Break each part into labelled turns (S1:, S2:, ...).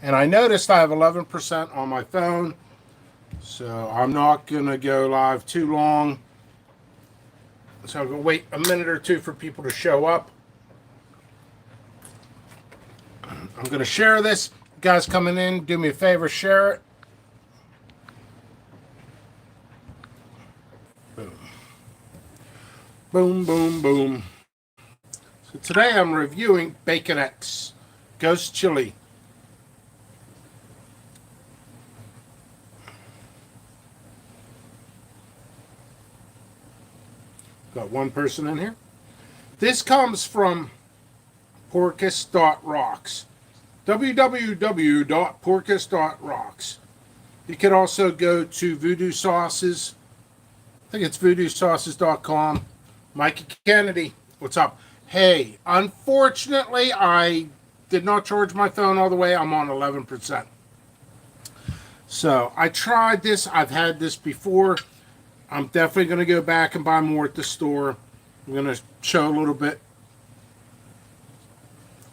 S1: And I noticed I have 11% on my phone, so I'm not going to go live too long. So I'm going to wait a minute or two for people to show up. I'm going to share this. You guys coming in, do me a favor, share it. Boom. Boom, boom, boom. So today I'm reviewing Bacon X Ghost Chili. Got one person in here. This comes from Porcus.rocks. www.porcus.rocks. You can also go to Voodoo Sauces. I think it's voodoosauces.com. Mikey Kennedy, what's up? Hey, unfortunately, I did not charge my phone all the way. I'm on 11%. So I tried this. I've had this before. I'm definitely going to go back and buy more at the store. I'm going to show a little bit.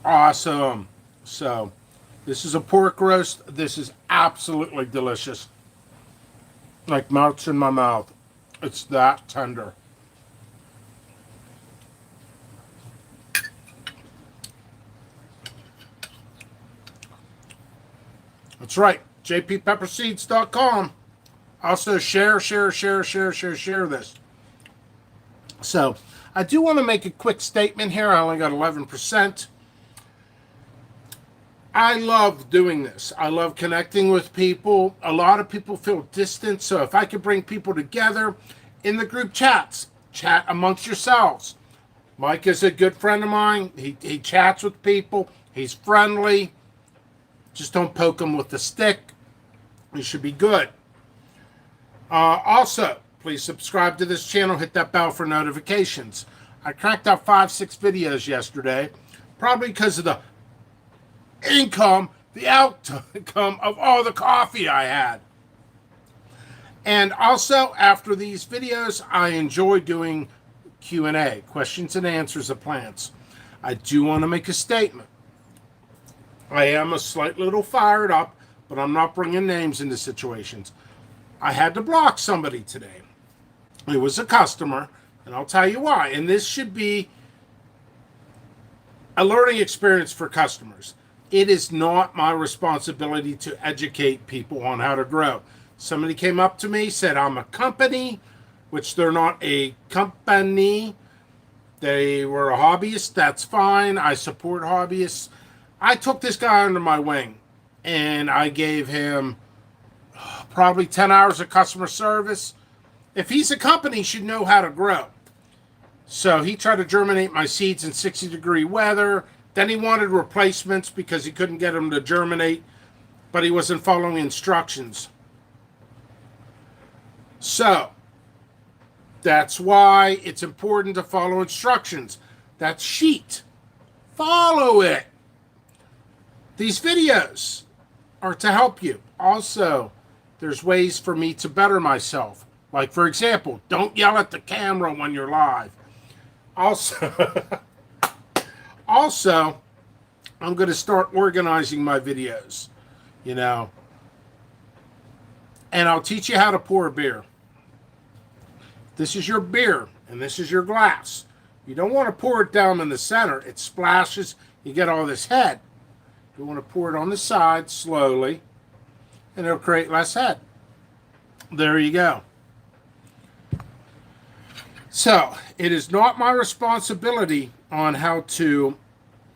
S1: Awesome. So this is a pork roast. This is absolutely delicious. Like melts in my mouth. It's that tender. That's right. jppepperseeds.com. Also share this. So I do want to make a quick statement here. I only got 11%. I love doing this. I love connecting with people. A lot of people feel distant. So if I could bring people together in the group chats, chat amongst yourselves. Mike is a good friend of mine. He chats with people. He's friendly. Just don't poke him with the stick. You should be good. Also, please subscribe to this channel. Hit that bell for notifications. I cracked out 5-6 videos yesterday. Probably because of the outcome of all the coffee I had. And also, after these videos, I enjoy doing Q&A, questions and answers of plants. I do want to make a statement. I am a slight little fired up, but I'm not bringing names into situations. I had to block somebody today. It was a customer, and I'll tell you why. And this should be a learning experience for customers. It is not my responsibility to educate people on how to grow. Somebody came up to me, said I'm a company, which they're not a company. They were a hobbyist. That's fine. I support hobbyists. I took this guy under my wing, and I gave him probably 10 hours of customer service. If he's a company, he should know how to grow. So he tried to germinate my seeds in 60-degree weather. Then he wanted replacements because he couldn't get them to germinate, but he wasn't following instructions. So that's why it's important to follow instructions. That sheet, follow it. These videos are to help you. Also, there's ways for me to better myself. Like, for example, don't yell at the camera when you're live. Also, I'm going to start organizing my videos, and I'll teach you how to pour a beer. This is your beer, and this is your glass. You don't want to pour it down in the center. It splashes. You get all this head. You want to pour it on the side slowly, and it'll create less head. There you go. So, it is not my responsibility on how to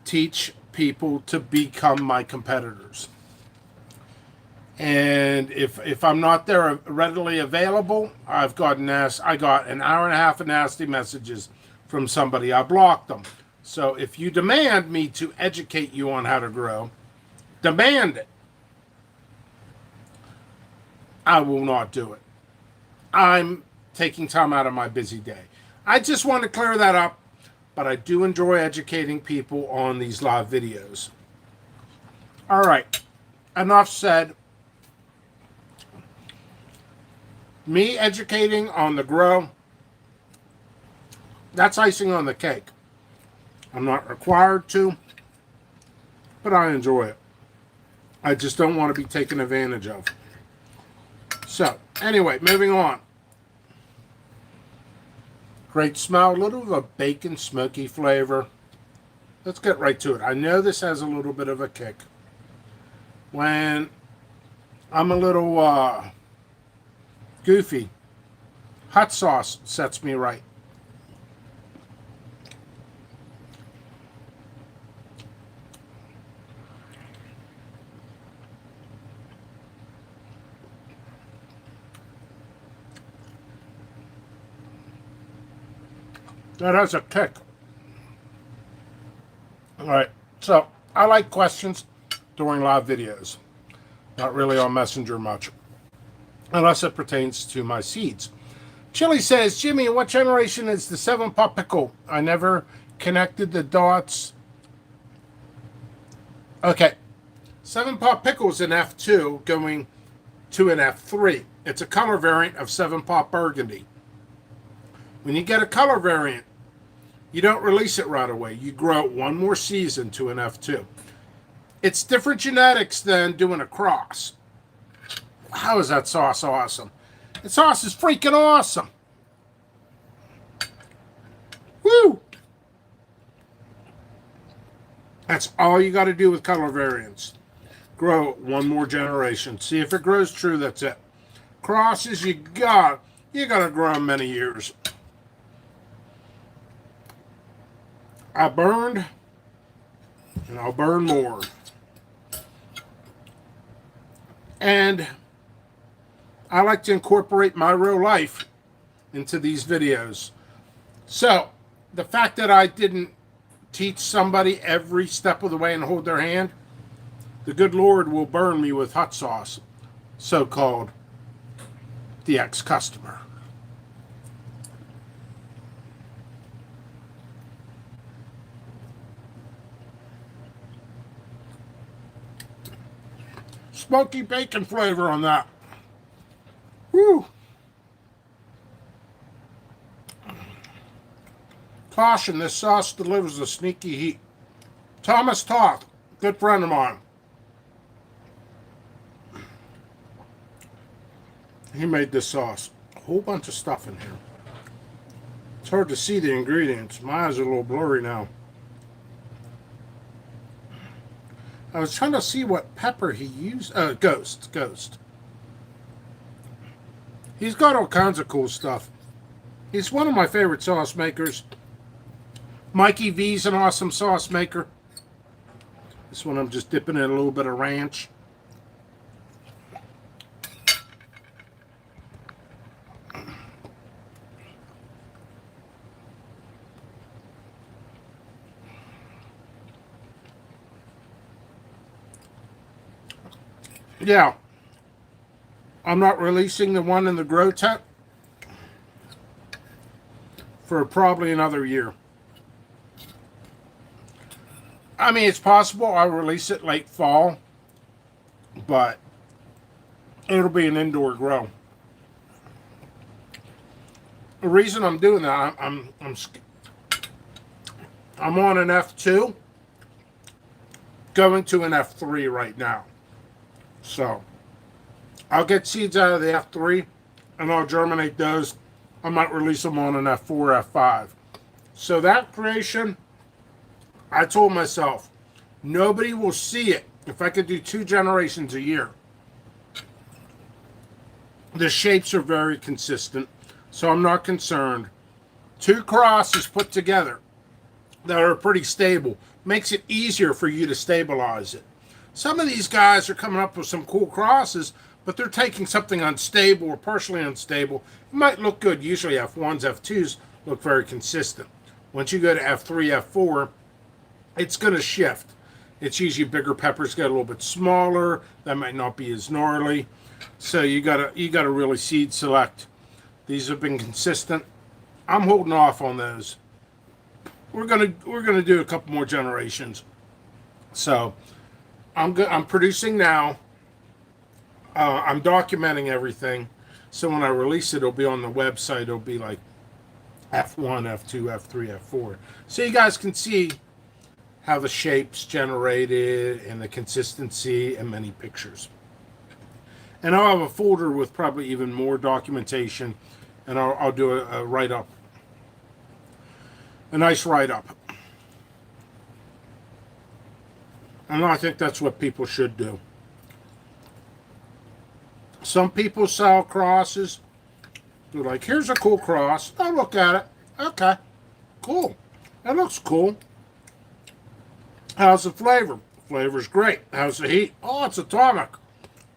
S1: teach people to become my competitors. And if I'm not there readily available, I got an hour and a half of nasty messages from somebody. I blocked them. So if you demand me to educate you on how to grow, demand it. I will not do it. I'm taking time out of my busy day. I just want to clear that up, but I do enjoy educating people on these live videos. All right, enough said. Me educating on the grow, that's icing on the cake. I'm not required to, but I enjoy it. I just don't want to be taken advantage of. So, anyway, moving on. Great smell, a little of a bacon smoky flavor. Let's get right to it. I know this has a little bit of a kick. When I'm a little goofy, hot sauce sets me right. That has a kick. All right, so I like questions during live videos. Not really on Messenger much, unless it pertains to my seeds. Chili says, Jimmy, what generation is the 7-pot pickle? I never connected the dots. Okay, 7-pot pickle is an F2 going to an F3. It's a color variant of 7-pot burgundy. When you get a color variant, you don't release it right away. You grow it one more season to an F2. It's different genetics than doing a cross. How is that sauce awesome? The sauce is freaking awesome. Woo! That's all you got to do with color variants. Grow it one more generation. See if it grows true, that's it. Crosses, you gotta grow them many years. I burned, and I'll burn more. And I like to incorporate my real life into these videos. So, the fact that I didn't teach somebody every step of the way and hold their hand, the good Lord will burn me with hot sauce, so-called the ex-customer. Smoky bacon flavor on that. Woo! Caution, this sauce delivers a sneaky heat. Thomas Toth, good friend of mine. He made this sauce. A whole bunch of stuff in here. It's hard to see the ingredients. My eyes are a little blurry now. I was trying to see what pepper he used. Ghost. He's got all kinds of cool stuff. He's one of my favorite sauce makers. Mikey V's an awesome sauce maker. This one I'm just dipping in a little bit of ranch. Yeah, I'm not releasing the one in the grow tent for probably another year. I mean, it's possible I'll release it late fall, but it'll be an indoor grow. The reason I'm doing that, I'm on an F2, going to an F3 right now. So, I'll get seeds out of the F3, and I'll germinate those. I might release them on an F4, F5. So that creation, I told myself, nobody will see it if I could do 2 generations a year. The shapes are very consistent, so I'm not concerned. 2 crosses put together that are pretty stable makes it easier for you to stabilize it. Some of these guys are coming up with some cool crosses, but they're taking something unstable or partially unstable. It might look good. Usually F1s, F2s look very consistent. Once you go to F3, F4, it's going to shift. It's usually bigger peppers get a little bit smaller. That might not be as gnarly. So you gotta really seed select. These have been consistent. I'm holding off on those. We're gonna do a couple more generations. So I'm producing now. I'm documenting everything. So when I release it, it'll be on the website. It'll be like F1, F2, F3, F4. So you guys can see how the shapes generated and the consistency and many pictures. And I'll have a folder with probably even more documentation, and I'll do a write-up, a nice write-up. And I think that's what people should do. Some people sell crosses. They're like, here's a cool cross. I'll look at it. Okay, cool. That looks cool. How's the flavor? Flavor's great. How's the heat? Oh, it's atomic.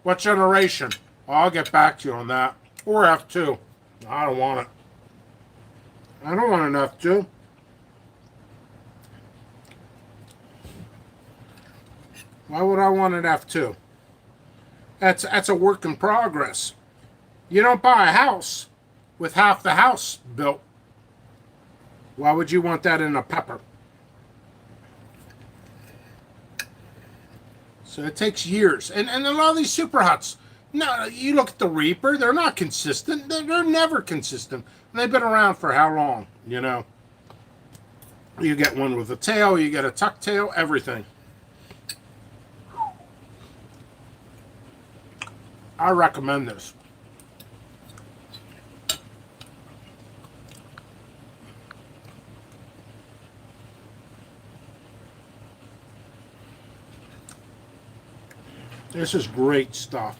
S1: What generation? I'll get back to you on that. Or F2. I don't want it. I don't want an F2. Why would I want an F2? That's a work in progress. You don't buy a house with half the house built. Why would you want that in a pepper? So it takes years. And a lot of these super huts, no, you look at the Reaper, they're not consistent. They're never consistent. And they've been around for how long, you know? You get one with a tail, you get a tuck tail, everything. I recommend this. This is great stuff.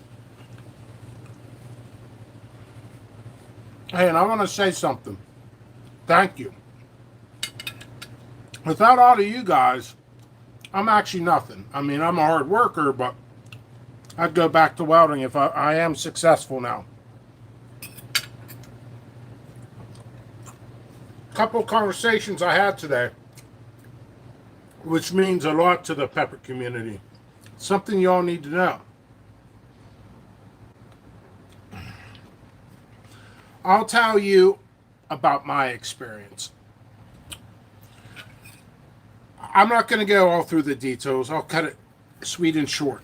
S1: Hey, and I want to say something. Thank you. Without all of you guys, I'm actually nothing. I mean, I'm a hard worker, but I'd go back to welding if I am successful now. A couple of conversations I had today, which means a lot to the pepper community. Something you all need to know. I'll tell you about my experience. I'm not going to go all through the details. I'll cut it sweet and short.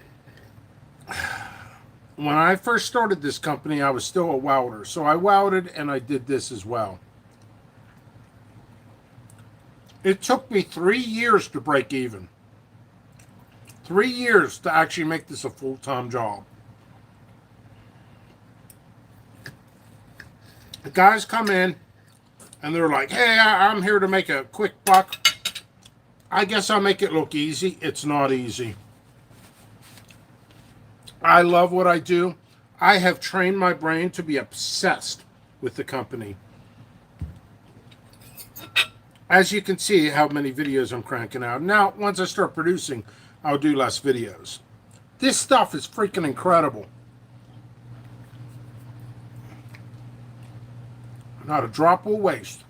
S1: When I first started this company, I was still a welder. So I welded and I did this as well. It took me 3 years to break even. 3 years to actually make this a full-time job. The guys come in and they're like, hey, I'm here to make a quick buck. I guess I'll make it look easy. It's not easy. I love what I do. I have trained my brain to be obsessed with the company. As you can see how many videos I'm cranking out. Now, once I start producing, I'll do less videos. This stuff is freaking incredible. Not a drop will waste.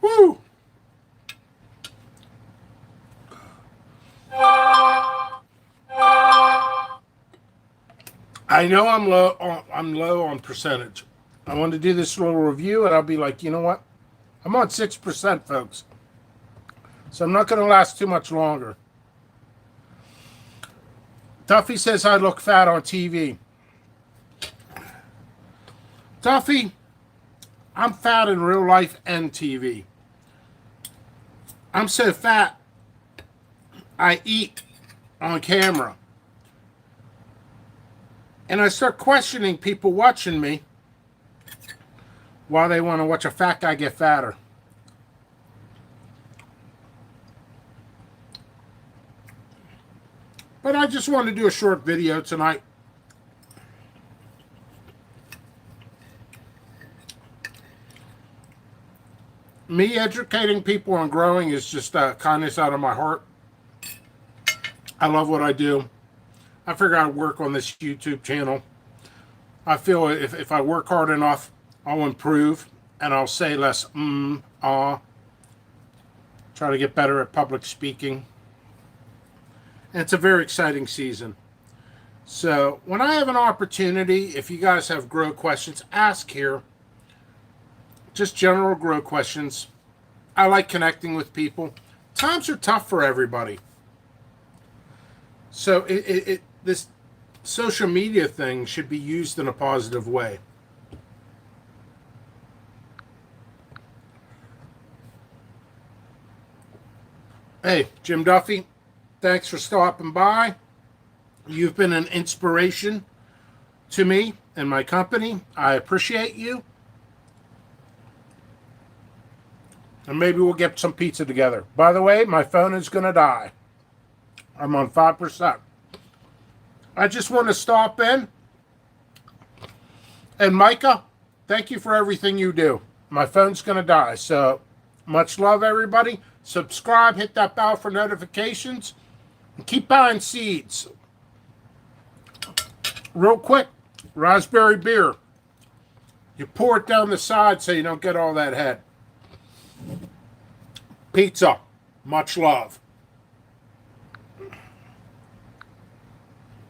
S1: Woo! I know I'm low on percentage. I want to do this little review and I'll be like, you know what? I'm on 6%, folks. So I'm not going to last too much longer. Duffy says I look fat on TV. Duffy, I'm fat in real life and TV. I'm so fat, I eat on camera. And I start questioning people watching me why they want to watch a fat guy get fatter. But I just wanted to do a short video tonight. Me educating people on growing is just kindness out of my heart. I love what I do. I figure I'd work on this YouTube channel. I feel if I work hard enough, I'll improve and I'll say less try to get better at public speaking. And it's a very exciting season. So when I have an opportunity, if you guys have grow questions, ask here. Just general grow questions. I like connecting with people. Times are tough for everybody. So this social media thing should be used in a positive way. Hey, Jim Duffy, thanks for stopping by. You've been an inspiration to me and my company. I appreciate you. And maybe we'll get some pizza together. By the way, my phone is going to die. I'm on 5%. I just want to stop in. And Micah, thank you for everything you do. My phone's going to die. So much love, everybody. Subscribe, hit that bell for notifications, and keep buying seeds. Real quick, raspberry beer. You pour it down the side so you don't get all that head. Pizza. Much love.